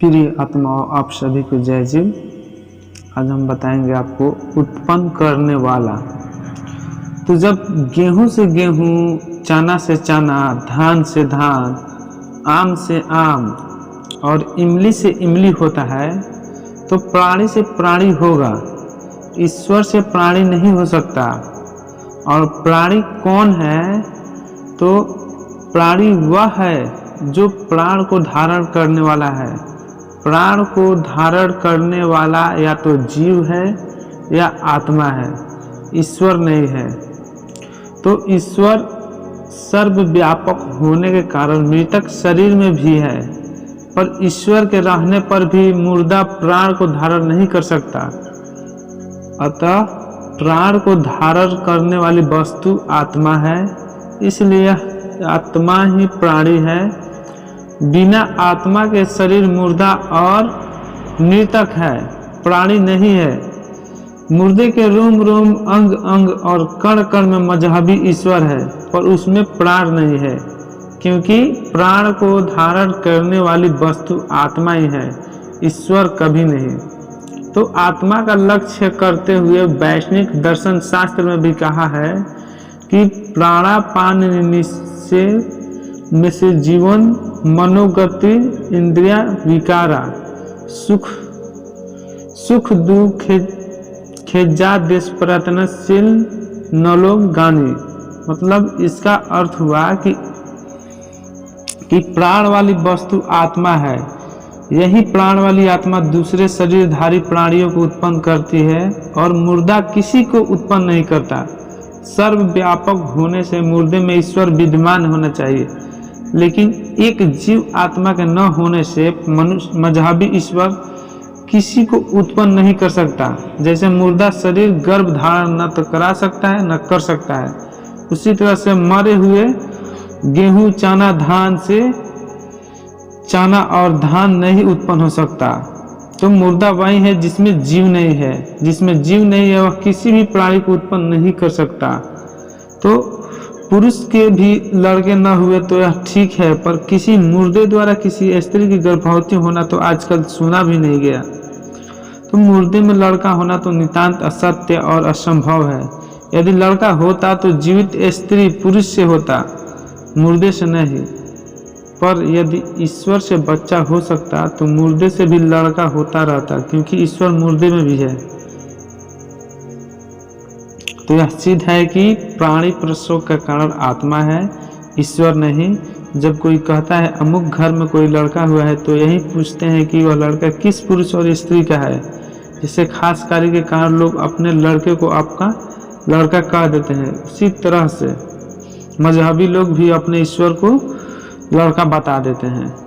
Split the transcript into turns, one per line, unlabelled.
प्रिय आत्माओं, आप सभी को जय जीव। आज हम बताएंगे आपको उत्पन्न करने वाला। तो जब गेहूं से गेहूं, चना से चना, धान से धान, आम से आम और इमली से इमली होता है, तो प्राणी से प्राणी होगा, ईश्वर से प्राणी नहीं हो सकता। और प्राणी कौन है? तो प्राणी वह है जो प्राण को धारण करने वाला है। प्राण को धारण करने वाला या तो जीव है या आत्मा है, ईश्वर नहीं है। तो ईश्वर सर्वव्यापक होने के कारण मृतक शरीर में भी है, पर ईश्वर के रहने पर भी मुर्दा प्राण को धारण नहीं कर सकता। अतः प्राण को धारण करने वाली वस्तु आत्मा है, इसलिए आत्मा ही प्राणी है। बिना आत्मा के शरीर मुर्दा और मृतक है, प्राणी नहीं है। मुर्दे के रोम रोम, अंग अंग और कण कण में मजहबी ईश्वर है, पर उसमें प्राण नहीं है, क्योंकि प्राण को धारण करने वाली वस्तु आत्मा ही है, ईश्वर कभी नहीं। तो आत्मा का लक्ष्य करते हुए वैष्णिक दर्शन शास्त्र में भी कहा है कि प्राणापान में से जीवन, मनोगति, इंद्रिया, विकारा, सुख दुख, खेजा देश प्रयत्नशील नलोगानी। मतलब इसका अर्थ हुआ कि प्राण वाली वस्तु आत्मा है। यही प्राण वाली आत्मा दूसरे शरीरधारी प्राणियों को उत्पन्न करती है और मुर्दा किसी को उत्पन्न नहीं करता। सर्वव्यापक होने से मुर्दे में ईश्वर विद्यमान होना चाहिए, लेकिन एक जीव आत्मा के न होने से मनुष्य मजहबी ईश्वर किसी को उत्पन्न नहीं कर सकता। जैसे मुर्दा शरीर गर्भ धारण न तो करा सकता है न कर सकता है, उसी तरह से मरे हुए गेहूं, चना, धान से चना और धान नहीं उत्पन्न हो सकता। तो मुर्दा वही है जिसमें जीव नहीं है। जिसमें जीव नहीं है वह किसी भी प्राणी को उत्पन्न नहीं कर सकता। तो पुरुष के भी लड़के न हुए तो यह ठीक है, पर किसी मुर्दे द्वारा किसी स्त्री की गर्भवती होना तो आजकल सुना भी नहीं गया। तो मुर्दे में लड़का होना तो नितांत असत्य और असंभव है। यदि लड़का होता तो जीवित स्त्री पुरुष से होता, मुर्दे से नहीं। पर यदि ईश्वर से बच्चा हो सकता तो मुर्दे से भी लड़का होता रहता, क्योंकि ईश्वर मुर्दे में भी है। तो यह सिद्ध है कि प्राणी प्रसव का कारण आत्मा है, ईश्वर नहीं। जब कोई कहता है अमुक घर में कोई लड़का हुआ है, तो यही पूछते हैं कि वह लड़का किस पुरुष और स्त्री का है। जिससे खास कार्य के कारण लोग अपने लड़के को आपका लड़का कह देते हैं। उसी तरह से मजहबी लोग भी अपने ईश्वर को लड़का बता देते हैं।